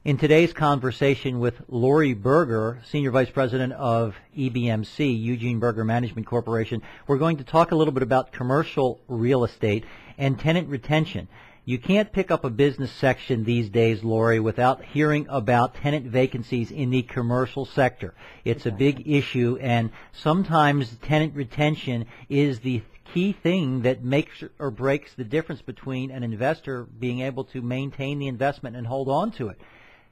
In today's conversation with Lori Berger, Senior Vice President of EBMC, Eugene Berger Management Corporation, we're going to talk a little bit about commercial real estate and tenant retention. You can't pick up a business section these days, Lori, without hearing about tenant vacancies in the commercial sector. It's a big issue, and sometimes tenant retention is the key thing that makes or breaks the difference between an investor being able to maintain the investment and hold on to it.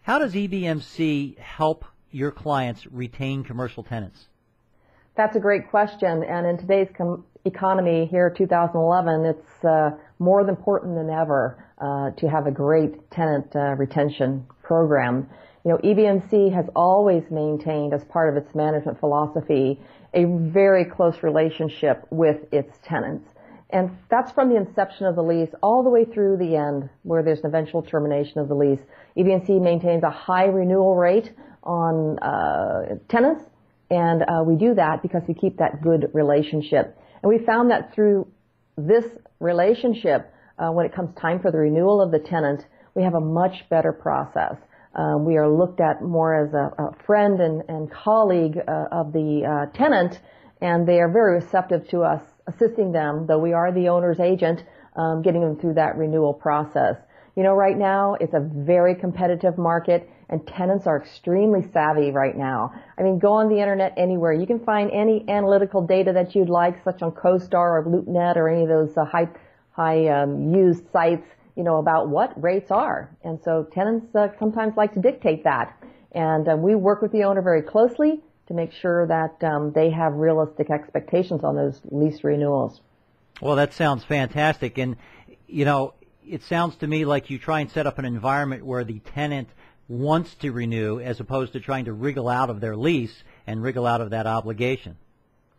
How does EBMC help your clients retain commercial tenants? That's a great question, and in today's economy here, 2011, it's more important than ever to have a great tenant retention program. You know, EBMC has always maintained, as part of its management philosophy, a very close relationship with its tenants. And that's from the inception of the lease all the way through the end, where there's an eventual termination of the lease. EBMC maintains a high renewal rate on tenants, and we do that because we keep that good relationship. And we found that through this relationship, when it comes time for the renewal of the tenant, we have a much better process. We are looked at more as a friend and colleague of the tenant, and they are very receptive to us assisting them, though we are the owner's agent, getting them through that renewal process. You know, right now it's a very competitive market, and tenants are extremely savvy right now. I mean, go on the internet anywhere. You can find any analytical data that you'd like, such on CoStar or LoopNet or any of those high used sites, you know, about what rates are. And so tenants sometimes like to dictate that. And we work with the owner very closely to make sure that they have realistic expectations on those lease renewals. Well, that sounds fantastic. And, you know, it sounds to me like you try and set up an environment where the tenant wants to renew as opposed to trying to wriggle out of their lease and wriggle out of that obligation.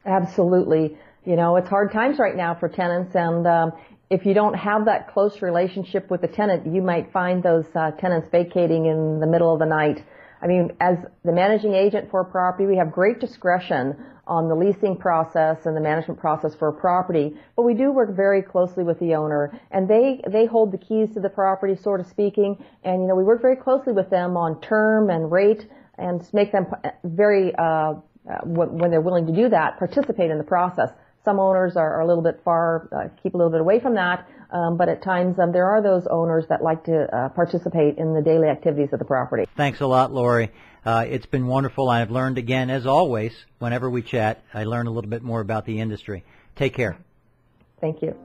Absolutely. You know, it's hard times right now for tenants, and if you don't have that close relationship with the tenant, you might find those tenants vacating in the middle of the night. I mean, as the managing agent for a property, we have great discretion on the leasing process and the management process for a property, but we do work very closely with the owner, and they hold the keys to the property, sort of speaking, and, you know, we work very closely with them on term and rate and make them very, when they're willing to do that, participate in the process. Some owners are a little bit far, keep a little bit away from that, but at times there are those owners that like to participate in the daily activities of the property. Thanks a lot, Lori. It's been wonderful. I've learned again, as always, whenever we chat, I learn a little bit more about the industry. Take care. Thank you.